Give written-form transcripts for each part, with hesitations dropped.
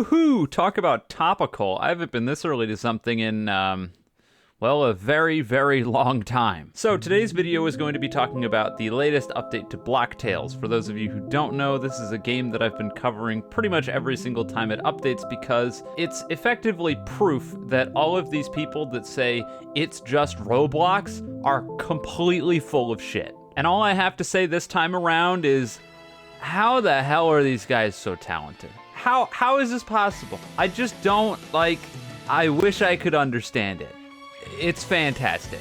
Woohoo! Talk about topical. I haven't been this early to something in, well, a very, very long time. So today's video is going to be talking about the latest update to Block Tales. For those of you who don't know, this is a game that I've been covering pretty much every single time it updates because it's effectively proof that all of these people that say it's just Roblox are completely full of shit. And all I have to say this time around is, how the hell are these guys so talented? How is this possible? I just don't, I wish I could understand it. It's fantastic.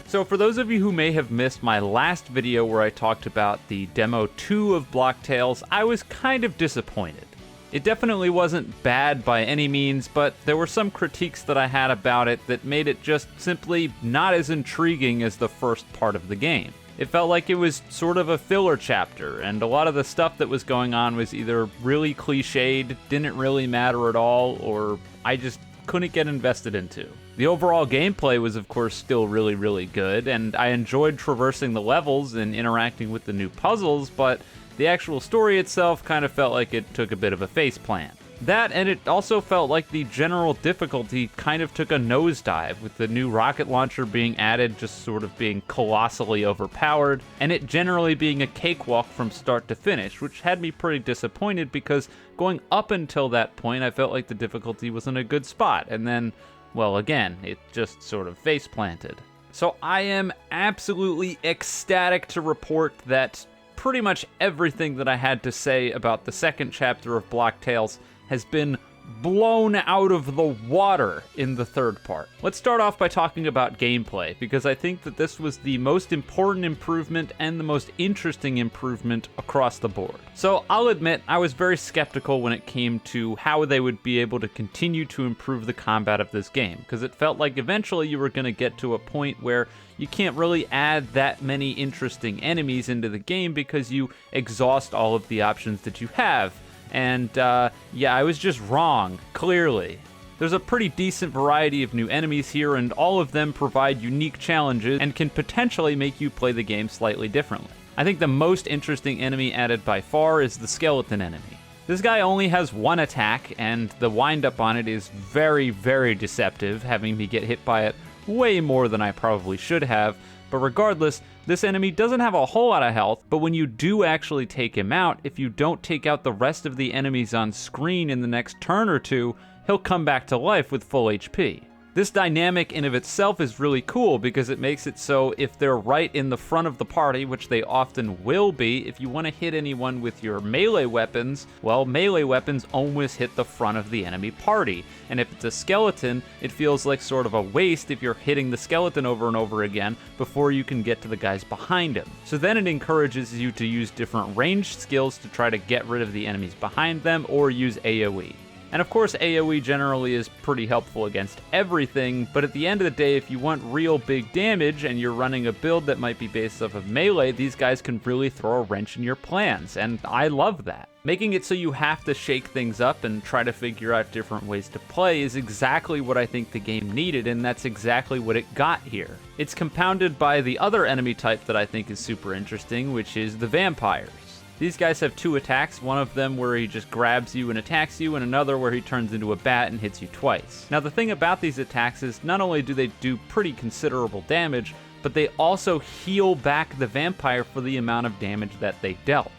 So for those of you who may have missed my last video where I talked about the demo 2 of Block Tales, I was kind of disappointed. It definitely wasn't bad by any means, but there were some critiques that I had about it that made it just simply not as intriguing as the first part of the game. It felt like it was sort of a filler chapter, and a lot of the stuff that was going on was either really cliched, didn't really matter at all, or I just couldn't get invested into. The overall gameplay was of course still really, really good, and I enjoyed traversing the levels and interacting with the new puzzles, but the actual story itself kind of felt like it took a bit of a faceplant. That, and it also felt like the general difficulty kind of took a nosedive, with the new rocket launcher being added just sort of being colossally overpowered, and it generally being a cakewalk from start to finish, which had me pretty disappointed because going up until that point I felt like the difficulty was in a good spot, and then, well, again, it just sort of face planted. So I am absolutely ecstatic to report that pretty much everything that I had to say about the second chapter of Block Tales has been blown out of the water in the third part. Let's start off by talking about gameplay, because I think that this was the most important improvement and the most interesting improvement across the board. So I'll admit, I was very skeptical when it came to how they would be able to continue to improve the combat of this game, because it felt like eventually you were going to get to a point where you can't really add that many interesting enemies into the game because you exhaust all of the options that you have. And yeah, I was just wrong, clearly. There's a pretty decent variety of new enemies here, and all of them provide unique challenges and can potentially make you play the game slightly differently. I think the most interesting enemy added by far is the skeleton enemy. This guy only has one attack, and the windup on it is very, very deceptive, having me get hit by it way more than I probably should have. But regardless, this enemy doesn't have a whole lot of health, but when you do actually take him out, if you don't take out the rest of the enemies on screen in the next turn or two, he'll come back to life with full HP. This dynamic in of itself is really cool because it makes it so if they're right in the front of the party, which they often will be, if you want to hit anyone with your melee weapons, well, melee weapons always hit the front of the enemy party. And if it's a skeleton, it feels like sort of a waste if you're hitting the skeleton over and over again before you can get to the guys behind him. So then it encourages you to use different ranged skills to try to get rid of the enemies behind them, or use AoE. And of course, AoE generally is pretty helpful against everything, but at the end of the day, if you want real big damage and you're running a build that might be based off of melee, these guys can really throw a wrench in your plans, and I love that. Making it so you have to shake things up and try to figure out different ways to play is exactly what I think the game needed, and that's exactly what it got here. It's compounded by the other enemy type that I think is super interesting, which is the vampires. These guys have two attacks, one of them where he just grabs you and attacks you, and another where he turns into a bat and hits you twice. Now the thing about these attacks is not only do they do pretty considerable damage, but they also heal back the vampire for the amount of damage that they dealt.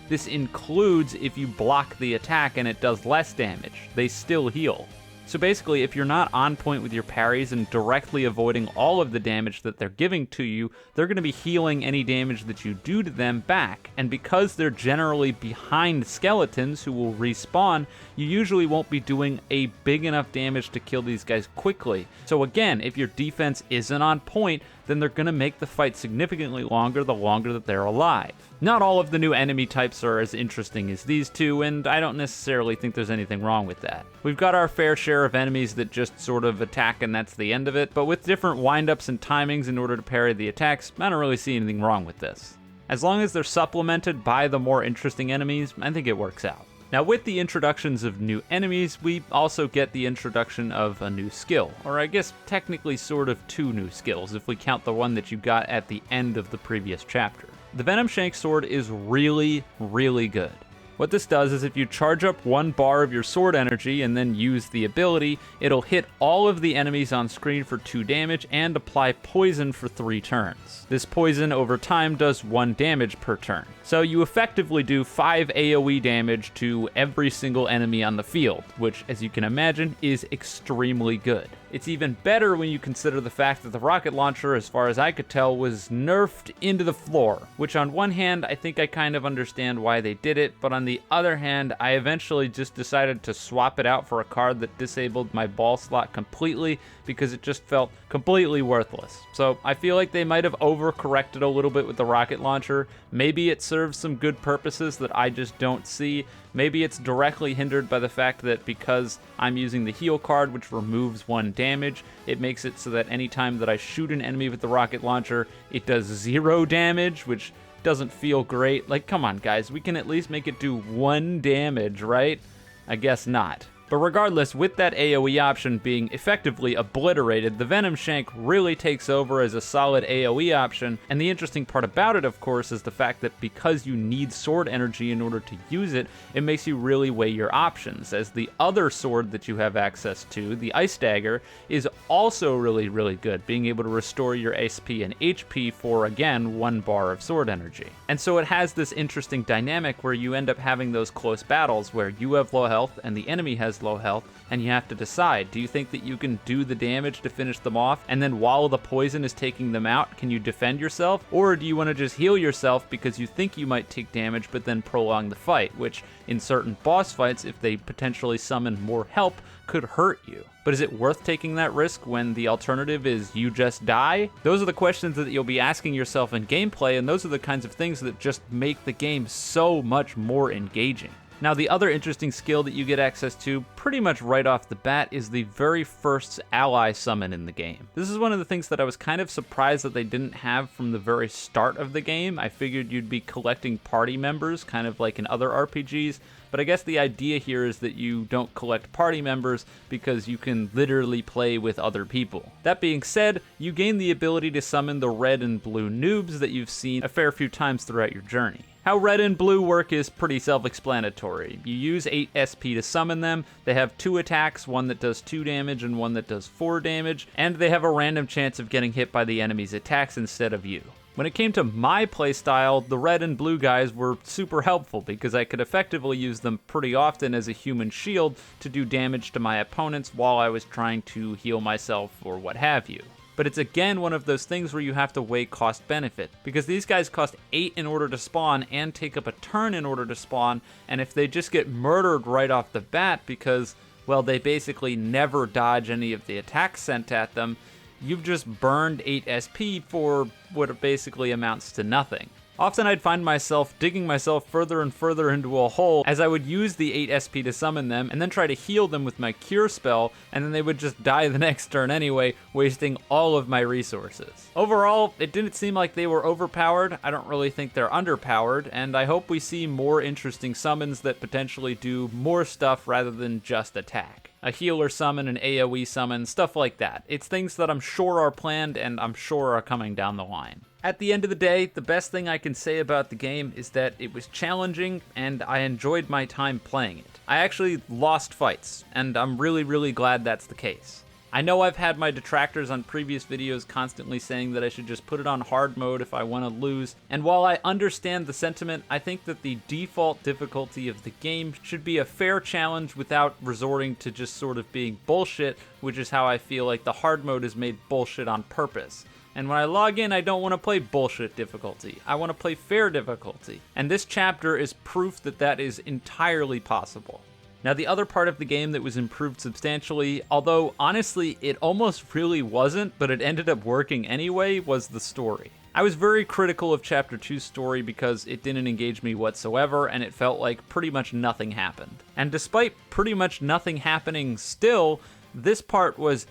This includes if you block the attack and it does less damage, they still heal. So basically, if you're not on point with your parries and directly avoiding all of the damage that they're giving to you, they're going to be healing any damage that you do to them back. And because they're generally behind skeletons who will respawn, you usually won't be doing a big enough damage to kill these guys quickly. So again, if your defense isn't on point, then they're going to make the fight significantly longer the longer that they're alive. Not all of the new enemy types are as interesting as these two, and I don't necessarily think there's anything wrong with that. We've got our fair share of enemies that just sort of attack and that's the end of it, but with different windups and timings in order to parry the attacks, I don't really see anything wrong with this. As long as they're supplemented by the more interesting enemies, I think it works out. Now with the introductions of new enemies, we also get the introduction of a new skill, or I guess technically sort of two new skills if we count the one that you got at the end of the previous chapter. The Venom Shank Sword is really, really good. What this does is if you charge up 1 bar of your sword energy and then use the ability, it'll hit all of the enemies on screen for 2 damage and apply poison for 3 turns. This poison over time does 1 damage per turn. So you effectively do 5 AoE damage to every single enemy on the field, which, as you can imagine, is extremely good. It's even better when you consider the fact that the rocket launcher, as far as I could tell, was nerfed into the floor, which on one hand, I think I kind of understand why they did it, but on the other hand, I eventually just decided to swap it out for a card that disabled my ball slot completely because it just felt completely worthless. So I feel like they might have overcorrected a little bit with the rocket launcher. Maybe it serves some good purposes that I just don't see. Maybe it's directly hindered by the fact that because I'm using the heal card, which removes 1 damage, it makes it so that anytime that I shoot an enemy with the rocket launcher, it does 0 damage, which doesn't feel great. Like, come on, guys, we can at least make it do 1 damage, right? I guess not. But regardless, with that AoE option being effectively obliterated, the Venom Shank really takes over as a solid AoE option, and the interesting part about it, of course, is the fact that because you need sword energy in order to use it, it makes you really weigh your options, as the other sword that you have access to, the Ice Dagger, is also really, really good, being able to restore your SP and HP for, again, 1 bar of sword energy. And so it has this interesting dynamic where you end up having those close battles where you have low health and the enemy has low health, and you have to decide, do you think that you can do the damage to finish them off, and then while the poison is taking them out, can you defend yourself? Or do you want to just heal yourself because you think you might take damage but then prolong the fight, which in certain boss fights, if they potentially summon more help, could hurt you. But is it worth taking that risk when the alternative is you just die? Those are the questions that you'll be asking yourself in gameplay, and those are the kinds of things that just make the game so much more engaging. Now, the other interesting skill that you get access to pretty much right off the bat is the very first ally summon in the game. This is one of the things that I was kind of surprised that they didn't have from the very start of the game. I figured you'd be collecting party members, kind of like in other RPGs, but I guess the idea here is that you don't collect party members because you can literally play with other people. That being said, you gain the ability to summon the red and blue noobs that you've seen a fair few times throughout your journey. How red and blue work is pretty self-explanatory. You use 8 SP to summon them, they have 2 attacks, one that does 2 damage and one that does 4 damage, and they have a random chance of getting hit by the enemy's attacks instead of you. When it came to my playstyle, the red and blue guys were super helpful because I could effectively use them pretty often as a human shield to do damage to my opponents while I was trying to heal myself or what have you. But it's again one of those things where you have to weigh cost-benefit, because these guys cost 8 in order to spawn and take up a turn in order to spawn, and if they just get murdered right off the bat because, well, they basically never dodge any of the attacks sent at them, you've just burned 8 SP for what basically amounts to nothing. Often I'd find myself digging myself further and further into a hole as I would use the 8 SP to summon them and then try to heal them with my cure spell, and then they would just die the next turn anyway, wasting all of my resources. Overall, it didn't seem like they were overpowered. I don't really think they're underpowered, and I hope we see more interesting summons that potentially do more stuff rather than just attack. A healer summon, an AoE summon, stuff like that. It's things that I'm sure are planned and I'm sure are coming down the line. At the end of the day, the best thing I can say about the game is that it was challenging and I enjoyed my time playing it. I actually lost fights, and I'm really, really glad that's the case. I know I've had my detractors on previous videos constantly saying that I should just put it on hard mode if I want to lose, and while I understand the sentiment, I think that the default difficulty of the game should be a fair challenge without resorting to just sort of being bullshit, which is how I feel like the hard mode is made bullshit on purpose. And when I log in, I don't want to play bullshit difficulty. I want to play fair difficulty. And this chapter is proof that that is entirely possible. Now, the other part of the game that was improved substantially, although honestly it almost really wasn't, but it ended up working anyway, was the story. I was very critical of Chapter 2's story because it didn't engage me whatsoever, and it felt like pretty much nothing happened. And despite pretty much nothing happening still, this part was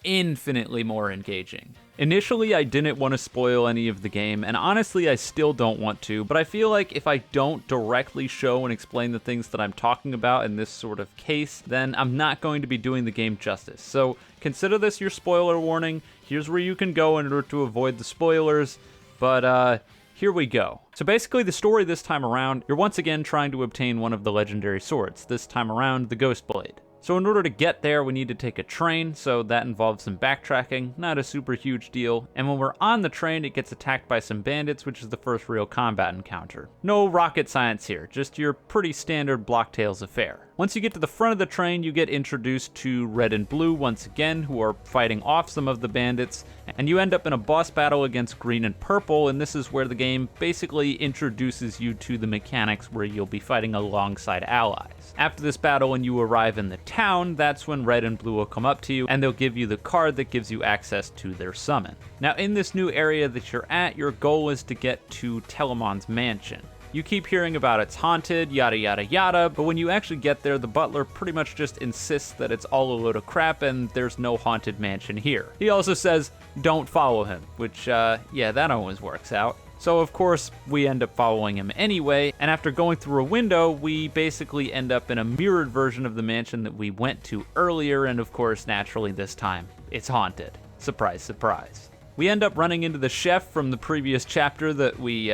infinitely more engaging. Initially, I didn't want to spoil any of the game, and honestly, I still don't want to, but I feel like if I don't directly show and explain the things that I'm talking about in this sort of case, then I'm not going to be doing the game justice. So consider this your spoiler warning. Here's where you can go in order to avoid the spoilers, but here we go. So basically the story this time around, you're once again trying to obtain one of the legendary swords, this time around the Ghost Blade. So in order to get there, we need to take a train, so that involves some backtracking, not a super huge deal. And when we're on the train, it gets attacked by some bandits, which is the first real combat encounter. No rocket science here, just your pretty standard Block Tales affair. Once you get to the front of the train, you get introduced to Red and Blue once again, who are fighting off some of the bandits, and you end up in a boss battle against Green and Purple, and this is where the game basically introduces you to the mechanics where you'll be fighting alongside allies. After this battle, when you arrive in the town, that's when Red and Blue will come up to you, and they'll give you the card that gives you access to their summon. Now, in this new area that you're at, your goal is to get to Telemon's mansion. You keep hearing about it's haunted, yada yada yada, but when you actually get there, the butler pretty much just insists that it's all a load of crap and there's no haunted mansion here. He also says, don't follow him, which, yeah, that always works out. So of course, we end up following him anyway, and after going through a window, we basically end up in a mirrored version of the mansion that we went to earlier, and of course, naturally this time, it's haunted. Surprise, surprise. We end up running into the chef from the previous chapter that we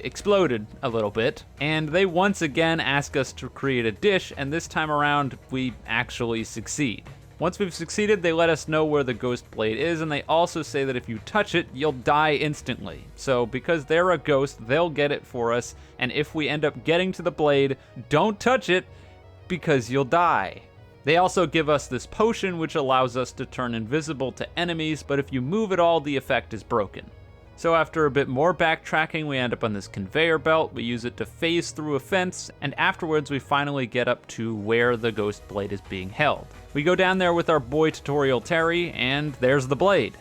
exploded a little bit, and they once again ask us to create a dish, and this time around, we actually succeed. Once we've succeeded, they let us know where the Ghost Blade is, and they also say that if you touch it, you'll die instantly. So because they're a ghost, they'll get it for us, and if we end up getting to the blade, don't touch it, because you'll die. They also give us this potion which allows us to turn invisible to enemies, but if you move at all, the effect is broken. So after a bit more backtracking, we end up on this conveyor belt, we use it to phase through a fence, and afterwards we finally get up to where the Ghost Blade is being held. We go down there with our boy Tutorial Terry, and there's the blade.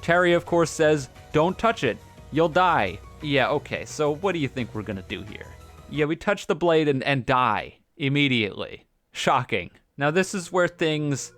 Terry of course says, don't touch it, you'll die. Yeah, okay, so what do you think we're gonna do here? Yeah, we touch the blade and die immediately. Shocking. Now this is where things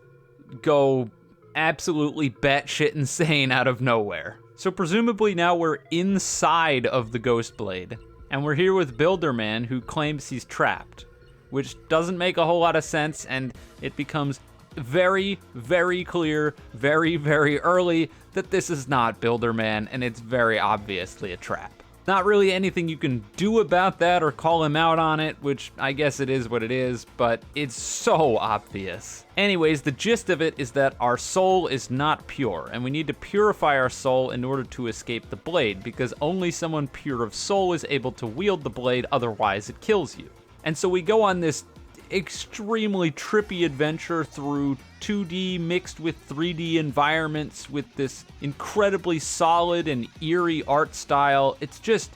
go absolutely batshit insane out of nowhere. So presumably now we're inside of the Ghost Blade, and we're here with Builderman, who claims he's trapped, which doesn't make a whole lot of sense, and it becomes very, very clear, very, very early that this is not Builderman, and it's very obviously a trap. Not really anything you can do about that or call him out on it, which I guess it is what it is, but it's so obvious. Anyways, the gist of it is that our soul is not pure, and we need to purify our soul in order to escape the blade, because only someone pure of soul is able to wield the blade, otherwise it kills you. And so we go on this extremely trippy adventure through 2D mixed with 3D environments with this incredibly solid and eerie art style. It's just,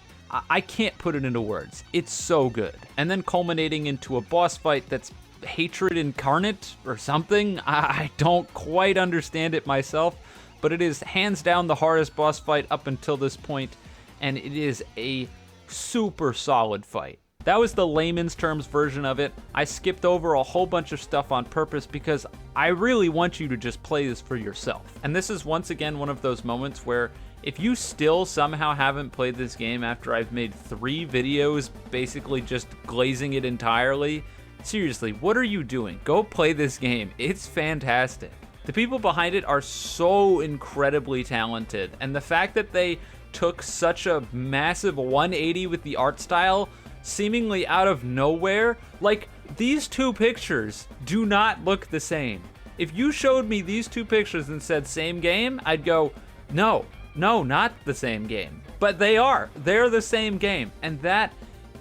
I can't put it into words. It's so good. And then culminating into a boss fight that's hatred incarnate or something. I don't quite understand it myself, but it is hands down the hardest boss fight up until this point, and it is a super solid fight. That was the layman's terms version of it. I skipped over a whole bunch of stuff on purpose because I really want you to just play this for yourself. And this is once again one of those moments where if you still somehow haven't played this game after I've made 3 videos basically just glazing it entirely, seriously, what are you doing? Go play this game. It's fantastic. The people behind it are so incredibly talented, and the fact that they took such a massive 180 with the art style seemingly out of nowhere, like these 2 pictures do not look the same. If you showed me these 2 pictures and said same game, I'd go, no, not the same game. But they are, they're the same game, and that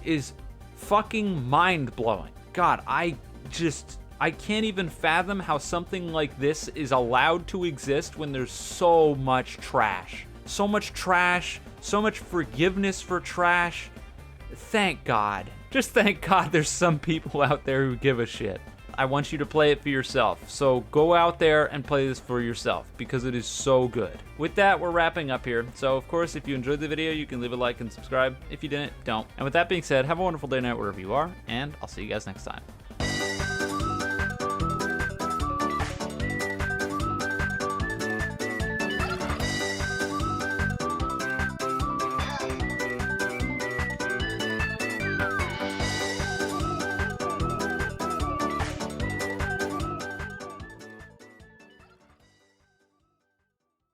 is fucking mind-blowing. God, I can't even fathom how something like this is allowed to exist when there's so much trash. So much trash, so much forgiveness for trash. Thank God. Just thank God there's some people out there who give a shit. I want you to play it for yourself. So go out there and play this for yourself because it is so good. With that, we're wrapping up here. So of course, if you enjoyed the video, you can leave a like and subscribe. If you didn't, don't. And with that being said, have a wonderful day, night, wherever you are, and I'll see you guys next time.